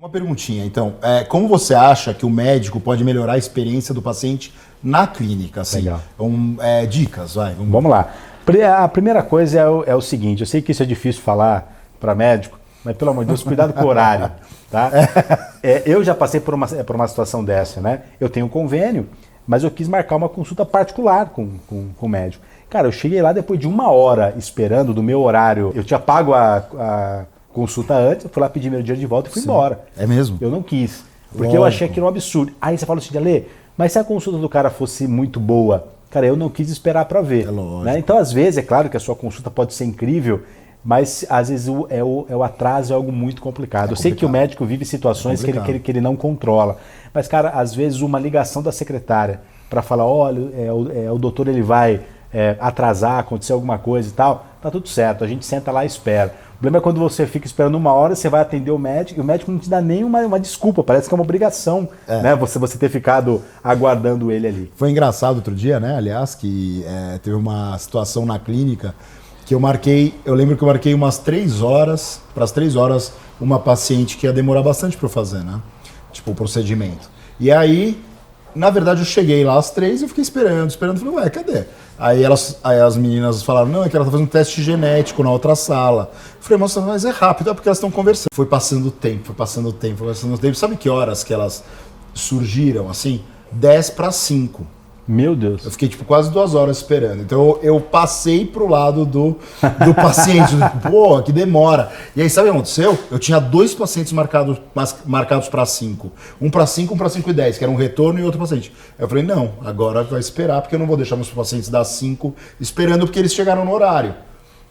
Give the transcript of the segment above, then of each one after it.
Uma perguntinha, então. Como você acha que o médico pode melhorar a experiência do paciente na clínica? Assim? Legal. Dicas, vai. Vamos lá. A primeira coisa é o seguinte, eu sei que isso é difícil falar para médico, mas pelo amor de Deus, cuidado com o horário. Tá? Eu já passei por uma situação dessa, né? Eu tenho um convênio, mas eu quis marcar uma consulta particular com o médico. Cara, eu cheguei lá depois de 1 hora esperando do meu horário. Eu tinha pago a consulta antes, eu fui lá pedir meu dinheiro de volta e fui embora. É mesmo? Eu não quis, porque eu achei aquilo um absurdo. Aí você fala assim, Ale, mas se a consulta do cara fosse muito boa, cara, eu não quis esperar para ver. É lógico. Né? Então, às vezes, é claro que a sua consulta pode ser incrível, mas às vezes o atraso é algo muito complicado. Eu sei que o médico vive situações que ele não controla, mas, cara, às vezes uma ligação da secretária para falar, olha, o doutor ele vai atrasar, acontecer alguma coisa e tal, tá tudo certo, a gente senta lá e espera. O problema é quando você fica esperando 1 hora, você vai atender o médico e o médico não te dá nenhuma desculpa, parece que é uma obrigação, né? Você ter ficado aguardando ele ali. Foi engraçado outro dia, né? Aliás, que teve uma situação na clínica que eu lembro que eu marquei umas 3 horas, para as 3 horas, uma paciente que ia demorar bastante para eu fazer, né? Tipo, o procedimento. E aí, na verdade, eu cheguei lá às 3 e eu fiquei esperando, falei, ué, cadê? Aí as meninas falaram, não, é que ela tá fazendo um teste genético na outra sala. Eu falei, moça, mas é rápido, é porque elas estão conversando. Foi passando o tempo. Sabe que horas que elas surgiram, assim? 10 para 5. Meu Deus. Eu fiquei, quase 2 horas esperando. Então, eu passei pro lado do paciente. Pô, que demora. E aí, sabe o que aconteceu? Eu tinha 2 pacientes marcados para 5. Um para 5, um para 5 e 10, que era um retorno e outro paciente. Aí eu falei, não, agora vai esperar, porque eu não vou deixar meus pacientes das 5 esperando, porque eles chegaram no horário.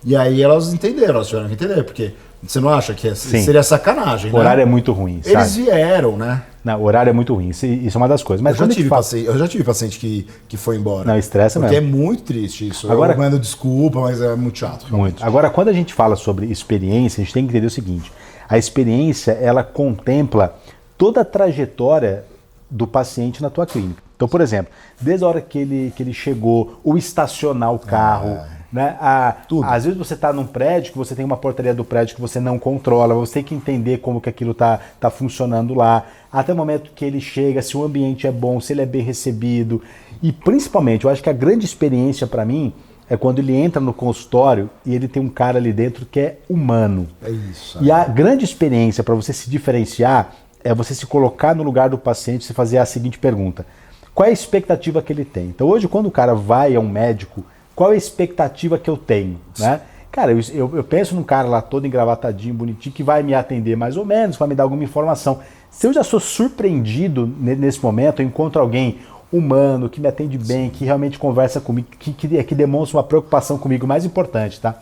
E aí elas entenderam, elas tiveram que entender, porque você não acha que seria sacanagem, né? O horário é muito ruim, sabe? Eles vieram, né? Não, o horário é muito ruim, isso é uma das coisas. Mas eu já tive paciente que foi embora. Não, estressa mesmo. Porque é muito triste isso. Agora, eu mando desculpa, mas é muito chato. Muito. Agora, quando a gente fala sobre experiência, a gente tem que entender o seguinte. A experiência, ela contempla toda a trajetória do paciente na tua clínica. Então, por exemplo, desde a hora que ele chegou, o estacionar o carro, né? Às vezes você está num prédio que você tem uma portaria do prédio que você não controla, você tem que entender como que aquilo tá funcionando lá, até o momento que ele chega, se o ambiente é bom, se ele é bem recebido. E principalmente, eu acho que a grande experiência para mim é quando ele entra no consultório e ele tem um cara ali dentro que é humano. É isso. E a grande experiência para você se diferenciar é você se colocar no lugar do paciente e fazer a seguinte pergunta: qual é a expectativa que ele tem? Então hoje, quando o cara vai a um médico, qual é a expectativa que eu tenho, né? Cara, eu penso num cara lá todo engravatadinho, bonitinho, que vai me atender mais ou menos, vai me dar alguma informação. Se eu já sou surpreendido nesse momento, eu encontro alguém humano, que me atende bem, que realmente conversa comigo, que demonstra uma preocupação comigo, mais importante, tá?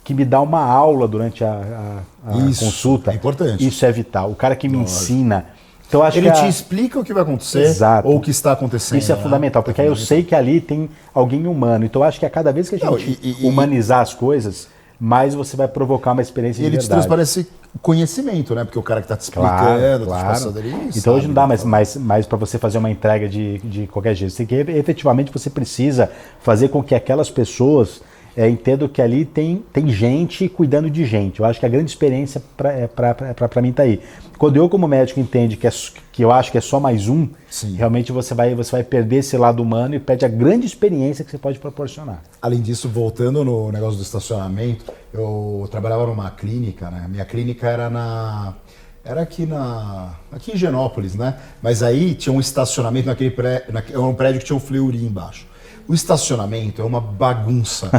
Que me dá uma aula durante a consulta. É importante. Isso é vital. O cara que me ensina. Então, acho ele te explica o que vai acontecer. Exato. Ou o que está acontecendo. Isso é fundamental, porque aí eu sei que ali tem alguém humano. Então, acho que a cada vez que a gente humanizar as coisas, mais você vai provocar uma experiência de verdade. E ele te transparece conhecimento, né? Porque o cara que está te explicando, claro. te passando ali, então sabe, hoje não dá mais para você fazer uma entrega de qualquer jeito. Você tem que, efetivamente, você precisa fazer com que aquelas pessoas entendam que ali tem gente cuidando de gente. Eu acho que a grande experiência para mim está aí. Quando eu, como médico, entendo que eu acho que é só mais um, Sim. Realmente você vai perder esse lado humano e perde a grande experiência que você pode proporcionar. Além disso, voltando no negócio do estacionamento, eu trabalhava numa clínica, né? Minha clínica era aqui em Higienópolis, né? Mas aí tinha um estacionamento era um prédio que tinha um fleury embaixo. O estacionamento é uma bagunça.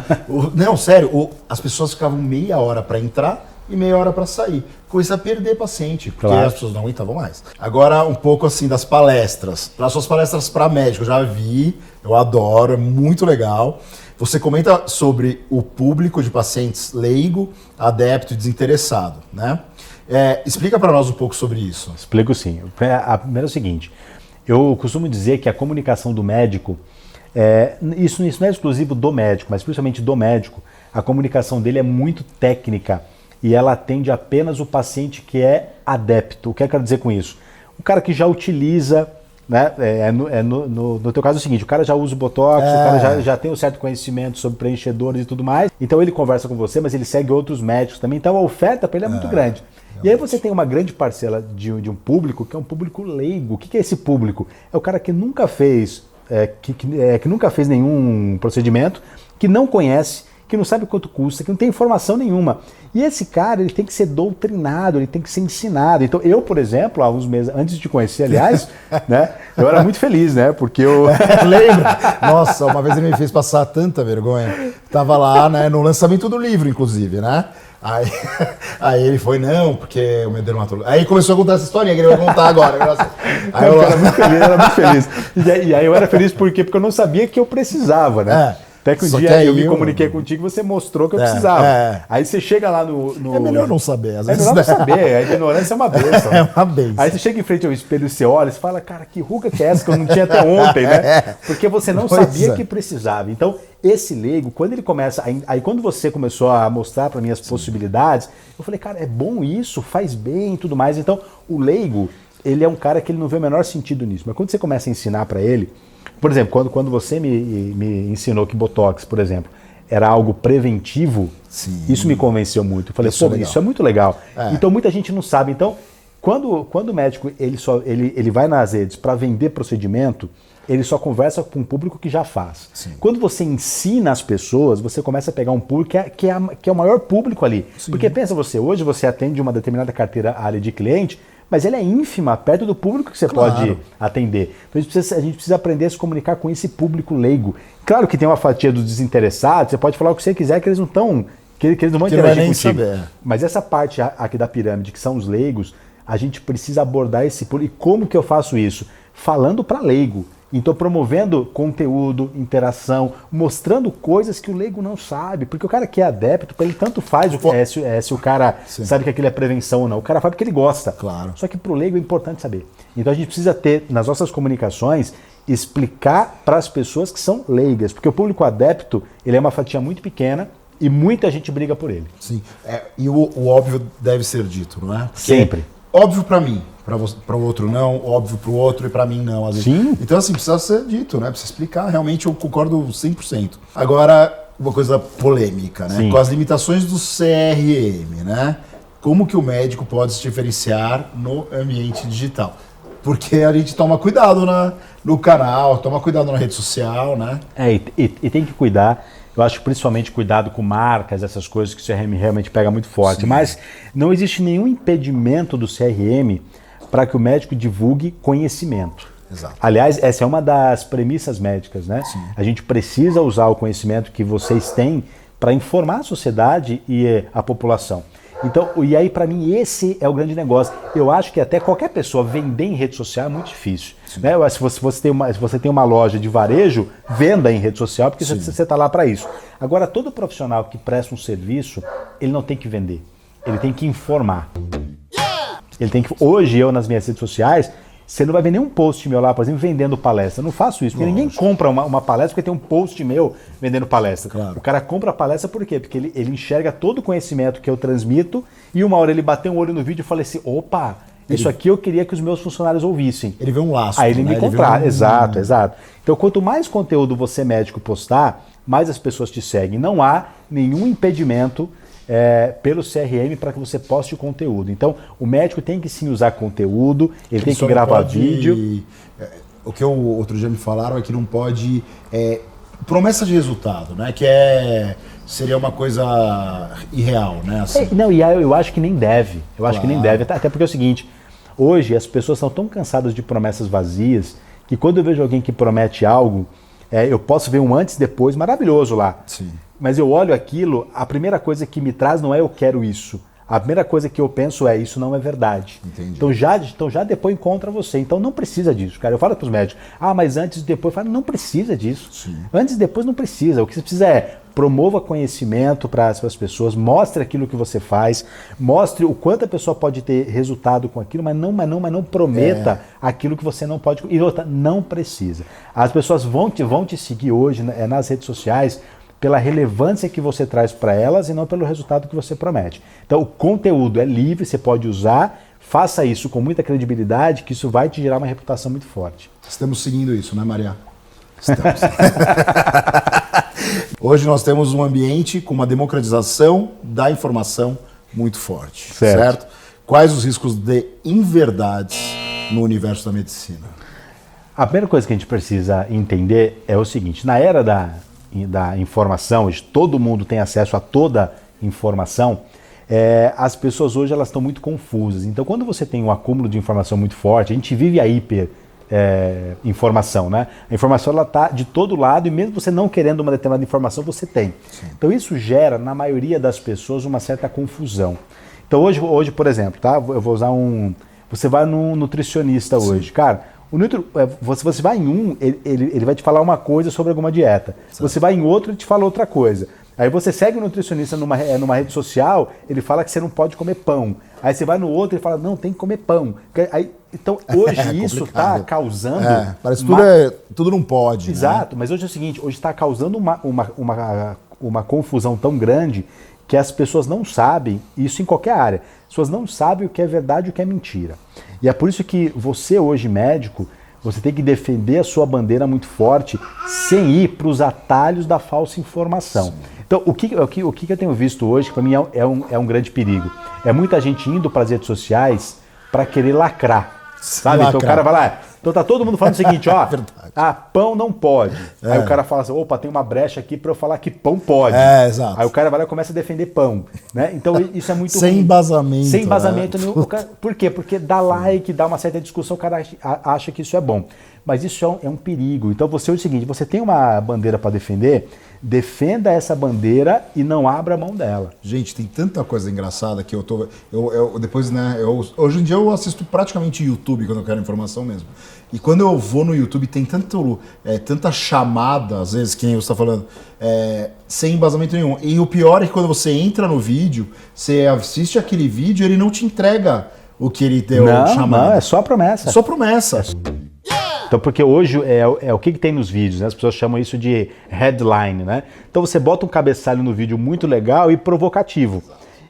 Não, sério, as pessoas ficavam meia hora para entrar e meia hora para sair. Coisa a perder paciente, porque as pessoas não aguentavam mais. Agora, um pouco assim das palestras. Para suas palestras para médico, eu já vi, eu adoro, é muito legal. Você comenta sobre o público de pacientes leigo, adepto e desinteressado, né? Explica para nós um pouco sobre isso. Explico sim. A primeira é o seguinte, eu costumo dizer que a comunicação do médico, isso não é exclusivo do médico, mas principalmente do médico, a comunicação dele é muito técnica e ela atende apenas o paciente que é adepto. O que eu quero dizer com isso? O cara que já utiliza, né? No teu caso é o seguinte, o cara já usa o Botox, o cara já tem um certo conhecimento sobre preenchedores e tudo mais, então ele conversa com você, mas ele segue outros médicos também, então a oferta para ele é muito grande. E aí você tem uma grande parcela de um público que é um público leigo. O que é esse público? É o cara que nunca fez, que nunca fez nenhum procedimento, que não conhece, que não sabe quanto custa, que não tem informação nenhuma. E esse cara, ele tem que ser doutrinado, ele tem que ser ensinado. Então eu, por exemplo, há uns meses, antes de te conhecer, aliás, né, eu era muito feliz, né, porque eu... Lembra? Nossa, uma vez ele me fez passar tanta vergonha. Tava lá, né, no lançamento do livro, inclusive, né? Aí ele foi, não, porque o meu dermatólogo... Aí começou a contar essa historinha que ele vai contar agora. Aí eu era muito feliz. E aí eu era feliz porque eu não sabia que eu precisava, né? Até que um dia eu me comuniquei contigo e você mostrou que eu precisava. Aí você chega lá no... É melhor não saber, às vezes. É melhor não saber, a ignorância é uma bênção. É uma bênção. Aí você chega em frente ao espelho e você olha e fala, cara, que ruga que é essa que eu não tinha até ontem, né? Porque você não sabia que precisava. Então, esse leigo, quando ele começa... Aí quando você começou a mostrar para mim as possibilidades, eu falei, cara, é bom isso, faz bem e tudo mais. Então, o leigo, ele é um cara que ele não vê o menor sentido nisso. Mas quando você começa a ensinar para ele... Por exemplo, quando você me ensinou que Botox, por exemplo, era algo preventivo, sim, isso me convenceu muito. Eu falei, pô, isso é muito legal. Então muita gente não sabe. Então, quando o médico ele vai nas redes para vender procedimento, ele só conversa com um público que já faz. Sim. Quando você ensina as pessoas, você começa a pegar um público que é o maior público ali. Sim. Porque pensa hoje você atende uma determinada carteira área de cliente, mas ele é ínfima, perto do público que você pode atender. Então a gente precisa aprender a se comunicar com esse público leigo. Claro que tem uma fatia dos desinteressados, você pode falar o que você quiser, que eles não estão, que eles não vão interagir contigo. Saber. Mas essa parte aqui da pirâmide, que são os leigos, a gente precisa abordar esse público. E como que eu faço isso? Falando para leigo. Então, promovendo conteúdo, interação, mostrando coisas que o leigo não sabe. Porque o cara que é adepto, para ele tanto faz se o cara sabe que aquilo é prevenção ou não. O cara faz porque ele gosta. Claro. Só que para o leigo é importante saber. Então, a gente precisa ter, nas nossas comunicações, explicar para as pessoas que são leigas. Porque o público adepto, ele é uma fatia muito pequena e muita gente briga por ele. Sim. E o óbvio deve ser dito, não é? Porque sempre. Óbvio para mim. Para o outro não, óbvio para o outro e para mim não. Às vezes. Sim. Então, assim, precisa ser dito, né? Precisa explicar. Realmente, eu concordo 100%. Agora, uma coisa polêmica, né? Sim. Com as limitações do CRM, né? Como que o médico pode se diferenciar no ambiente digital? Porque a gente toma cuidado no canal, toma cuidado na rede social, né? E tem que cuidar. Eu acho que principalmente cuidado com marcas, essas coisas que o CRM realmente pega muito forte. Sim. Mas não existe nenhum impedimento do CRM para que o médico divulgue conhecimento. Exato. Aliás, essa é uma das premissas médicas, né? Sim. A gente precisa usar o conhecimento que vocês têm para informar a sociedade e a população. Então, e aí para mim esse é o grande negócio. Eu acho que até qualquer pessoa vender em rede social é muito difícil. Né? Se você tem uma loja de varejo, venda em rede social, porque você está lá para isso. Agora, todo profissional que presta um serviço, ele não tem que vender, ele tem que informar. Ele tem que. Hoje, eu nas minhas redes sociais, você não vai ver nenhum post meu lá, por exemplo, vendendo palestra. Eu não faço isso, porque ninguém compra uma palestra porque tem um post meu vendendo palestra. Claro. O cara compra a palestra por quê? Porque ele enxerga todo o conhecimento que eu transmito e uma hora ele bateu um olho no vídeo e fala assim, opa, isso aqui eu queria que os meus funcionários ouvissem. Ele vê um laço. Aí ele me contrata. Exato. Então, quanto mais conteúdo você, médico, postar, mais as pessoas te seguem. Não há nenhum impedimento pelo CRM para que você poste o conteúdo. Então, o médico tem que sim usar conteúdo, ele tem que gravar vídeo. O que outro dia me falaram é que não pode... promessa de resultado, né? Que seria uma coisa irreal, né? Assim. Não, e eu acho que nem deve. Eu acho que nem deve. Até porque é o seguinte, hoje as pessoas estão tão cansadas de promessas vazias que quando eu vejo alguém que promete algo, eu posso ver um antes e depois maravilhoso lá. Sim. Mas eu olho aquilo, a primeira coisa que me traz não é eu quero isso. A primeira coisa que eu penso é isso não é verdade. Entendi. Então já depois contra você. Então não precisa disso, cara. Eu falo para os médicos, mas antes e depois, eu falo, não precisa disso. Sim. Antes e depois não precisa. O que você precisa é promova conhecimento para as pessoas, mostre aquilo que você faz, mostre o quanto a pessoa pode ter resultado com aquilo, mas não prometa aquilo que você não pode. E outra, não precisa. As pessoas vão te seguir hoje nas redes sociais pela relevância que você traz para elas e não pelo resultado que você promete. Então o conteúdo é livre, você pode usar, faça isso com muita credibilidade, que isso vai te gerar uma reputação muito forte. Estamos seguindo isso, né, Maria? Estamos. Hoje nós temos um ambiente com uma democratização da informação muito forte, certo? Quais os riscos de inverdades no universo da medicina? A primeira coisa que a gente precisa entender é o seguinte: na era da informação, onde todo mundo tem acesso a toda informação, as pessoas hoje elas estão muito confusas. Então, quando você tem um acúmulo de informação muito forte, a gente vive a informação, né? A informação ela está de todo lado e mesmo você não querendo uma determinada informação, você tem. Sim. Então, isso gera, na maioria das pessoas, uma certa confusão. Então, hoje, por exemplo, tá? Eu vou usar você vai num nutricionista hoje, cara. Você vai em ele vai te falar uma coisa sobre alguma dieta. Certo. Você vai em outro, ele te fala outra coisa. Aí você segue o nutricionista numa rede social, ele fala que você não pode comer pão. Aí você vai no outro, ele fala, não, tem que comer pão. Então, hoje isso está causando... parece que tudo não pode. Exato, né? Mas hoje é o seguinte, hoje está causando uma confusão tão grande que as pessoas não sabem, isso em qualquer área, as pessoas não sabem o que é verdade e o que é mentira. E é por isso que você hoje, médico, você tem que defender a sua bandeira muito forte sem ir para os atalhos da falsa informação. Sim. Então, o que eu tenho visto hoje, que para mim é um grande perigo, é muita gente indo para as redes sociais para querer lacrar, sabe? Então o cara vai lá, então tá todo mundo falando o seguinte, ó, pão não pode. Aí o cara fala assim, opa, tem uma brecha aqui para eu falar que pão pode. Exato. Aí o cara vai lá e começa a defender pão, né? Então isso é muito sem ruim. Embasamento. Sem embasamento nenhum. Por quê? Porque dá like, dá uma certa discussão, o cara acha que isso é bom. Mas isso é um perigo. Então você é o seguinte, você tem uma bandeira para defender, defenda essa bandeira e não abra mão dela. Gente, tem tanta coisa engraçada que depois, né, hoje em dia eu assisto praticamente YouTube quando eu quero informação mesmo. E quando eu vou no YouTube tem tanta chamada, às vezes, que nem você está falando, sem embasamento nenhum. E o pior é que quando você entra no vídeo, você assiste aquele vídeo e ele não te entrega o que ele deu chamada. Não, é só promessa. É só promessa. Então, porque hoje o que tem nos vídeos, né? As pessoas chamam isso de headline, né? Então você bota um cabeçalho no vídeo muito legal e provocativo.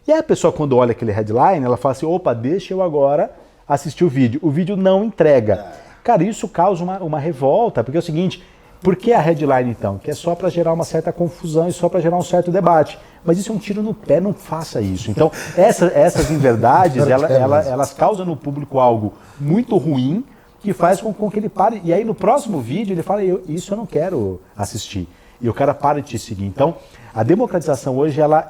E aí a pessoa, quando olha aquele headline, ela fala assim, opa, deixa eu agora assistir o vídeo. O vídeo não entrega. Cara, isso causa uma revolta, porque é o seguinte, por que a headline então? Que é só para gerar uma certa confusão e só para gerar um certo debate. Mas isso é um tiro no pé, não faça isso. Então, essas inverdades, elas causam no público algo muito ruim, que faz com que ele pare. E aí no próximo vídeo ele fala, isso eu não quero assistir. E o cara para de te seguir. Então, a democratização hoje, ela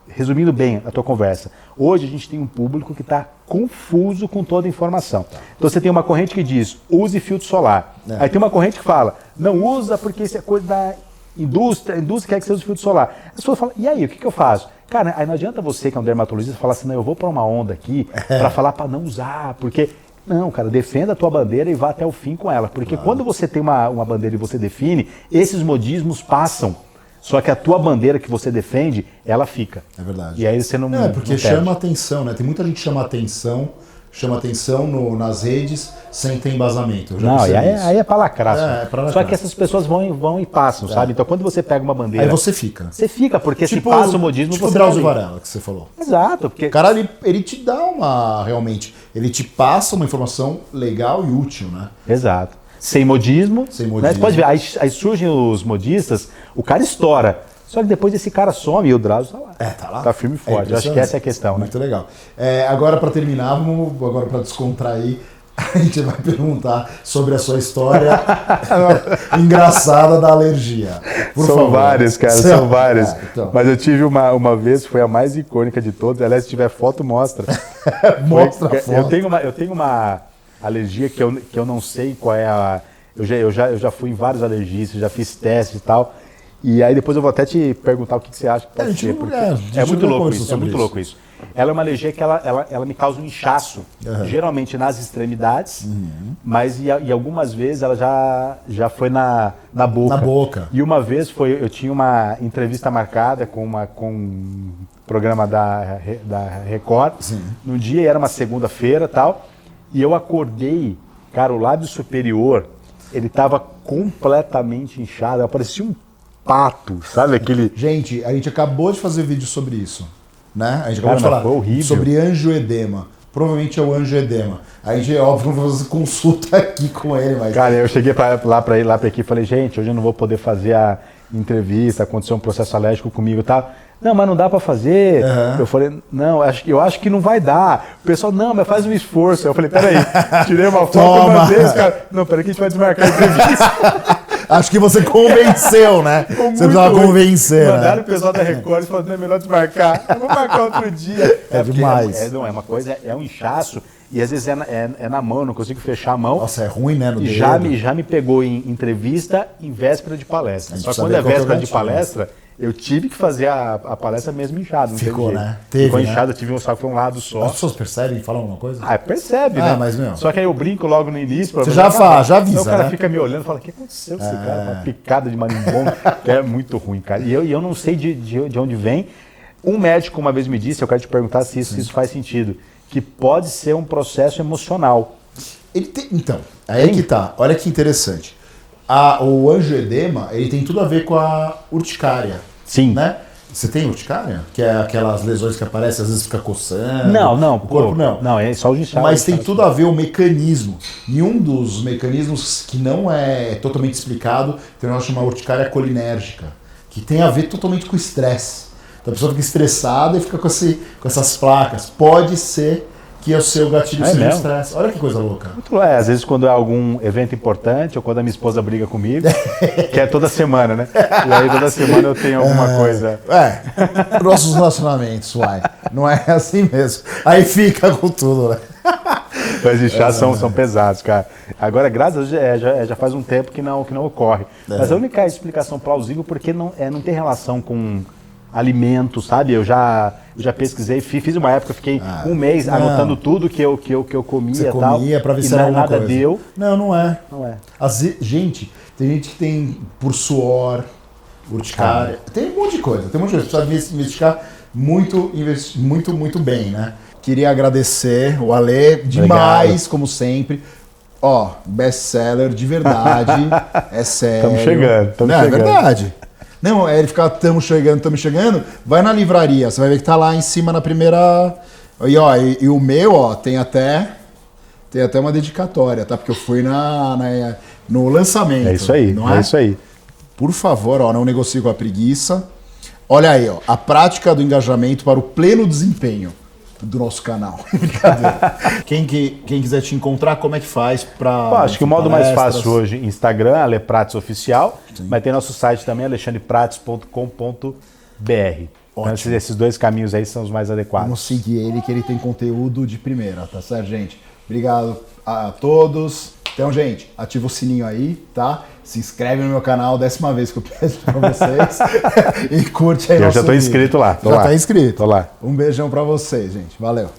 resumindo bem a tua conversa, hoje a gente tem um público que está confuso com toda a informação. Então você tem uma corrente que diz, use filtro solar. Aí tem uma corrente que fala, não usa porque isso é coisa da indústria, a indústria quer que você use filtro solar. As pessoas falam, e aí, o que eu faço? Cara, aí não adianta você, que é um dermatologista, falar assim, não, eu vou para uma onda aqui para falar para não usar, porque... Não, cara, defenda a tua bandeira e vá até o fim com ela. Porque quando você tem uma bandeira e você define, esses modismos passam. Só que a tua bandeira que você defende, ela fica. É verdade. E aí você não porque não chama atenção, né? Tem muita gente que chama atenção nas redes sem ter embasamento. Não, e aí é pra lacrar. Só que essas pessoas vão e passam, sabe? Então quando você pega uma bandeira... Aí você fica. Você fica, porque se passa o modismo, tipo você... Tipo o Drauzio Varela, que você falou. Exato. Porque... O cara, ele te dá realmente, ele te passa uma informação legal e útil, né? Exato. Sem modismo. Sem modismo. Né? Você pode ver, aí surgem os modistas, o cara estoura. Só que depois esse cara some e o Drauzio tá lá. Tá lá. Tá firme e forte. Eu acho que essa é a questão, Muito legal. Agora, para terminar, agora para descontrair, a gente vai perguntar sobre a sua história engraçada da alergia. Por favor. Várias, cara, são várias. Então. Mas eu tive uma vez, foi a mais icônica de todas. Aliás, se tiver foto, mostra. Mostra a foto. Eu tenho uma alergia que eu não sei qual é a... Eu já fui em vários alergistas, já fiz testes e tal. E aí depois eu vou até te perguntar o que você acha que pode ser. É muito louco isso, é muito louco isso. Ela é uma alergia que ela me causa um inchaço, geralmente nas extremidades, mas e algumas vezes ela já foi na boca. Na boca. E uma vez eu tinha uma entrevista marcada com um programa da Record, num dia, era uma segunda-feira e tal, e eu acordei, cara, o lábio superior, ele estava completamente inchado, parecia um pato, sabe aquele... Gente, a gente acabou de fazer vídeo sobre isso, né? A gente acabou de falar sobre angioedema. Provavelmente é o angioedema. A gente, óbvio, vai fazer consulta aqui com ele, mas... Cara, eu cheguei lá para aqui e falei, gente, hoje eu não vou poder fazer a entrevista, aconteceu um processo alérgico comigo e tal. Não, mas não dá para fazer. Uhum. Eu falei, não, eu acho que não vai dar. O pessoal, não, mas faz um esforço. Eu falei, peraí, tirei uma foto e mandei os caras. Não, peraí que a gente vai desmarcar a entrevista. Acho que você convenceu, né? Você precisava convencer, Mandaram né? o pessoal da Record e falaram, não é melhor desmarcar. Vamos marcar outro dia. É demais. É uma coisa, é um inchaço. E às vezes é na mão, não consigo fechar a mão. Nossa, é ruim, né? No E dedo. já me pegou em entrevista em véspera de palestra. Só que quando saber é qual que é o véspera de gatilho. palestra, eu tive que fazer a palestra mesmo inchado. Não Ficou, teve jeito. né? Teve, Ficou né? inchado, eu tive um saco para um lado só. As pessoas percebem e falam alguma coisa? Ah, percebe, Ah, né? mas, meu. Só que aí eu brinco logo no início. Você já fala, já avisa, Então o cara né? fica me olhando e fala, o que aconteceu com esse cara? Uma picada de marimbondo, que é muito ruim, cara. E eu não sei de onde vem. Um médico uma vez me disse, eu quero te perguntar se isso faz sentido, que pode ser um processo emocional. Então, aí é que tá. Olha que interessante. O angioedema, ele tem tudo a ver com a urticária. Sim. Né? Você tem urticária? Que é aquelas lesões que aparecem, às vezes fica coçando. Não, O corpo não. Não, é só o inchado. Mas tem tudo a ver o mecanismo. E um dos mecanismos que não é totalmente explicado, tem um negócio chamado urticária colinérgica, que tem a ver totalmente com o estresse. Então a pessoa fica estressada e fica com essas placas. Pode ser que o seu gatilho seja o mesmo? estresse. Olha que coisa louca. Às vezes quando é algum evento importante ou quando a minha esposa briga comigo, que é toda semana, né? E aí toda semana eu tenho alguma coisa. Nossos relacionamentos, uai. Não é assim mesmo. Aí fica com tudo, né? Mas inchaços são pesados, cara. Agora, graças a Deus, já faz um tempo que não ocorre. Mas a única explicação plausível porque não tem relação com alimento, sabe? Eu já pesquisei, fiz uma época, fiquei um mês anotando tudo que eu comia Você e tal. comia pra ver se e era alguma nada coisa. deu. Não é. Não é. Gente, tem gente que tem por suor, urticária. Tem um monte de coisa. Precisa investigar muito bem, né? Queria agradecer o Ale demais, Obrigado. como sempre. Ó, best-seller de verdade. É sério. Estamos chegando, É verdade. Não, ele fica tamo chegando. Vai na livraria, você vai ver que tá lá em cima na primeira. E o meu, ó, tem até uma dedicatória, tá? Porque eu fui no lançamento. É isso aí, não é? é isso aí. Por favor, ó, não negocie com a preguiça. Olha aí, ó, a prática do engajamento para o pleno desempenho do nosso canal. Brincadeira. Quem quiser te encontrar, como é que faz para? Acho que o modo mais fácil hoje, Instagram, Ale Prates Oficial, mas tem nosso site também, alexandreprates.com.br. Então, esses dois caminhos aí são os mais adequados. Vamos seguir ele, que ele tem conteúdo de primeira, tá certo, gente? Obrigado a todos. Então, gente, ativa o sininho aí, tá? Se inscreve no meu canal, 10ª vez que eu peço pra vocês. E curte aí Eu nosso já tô vídeo. inscrito lá. Já tá inscrito. Tô lá. Um beijão pra vocês, gente. Valeu.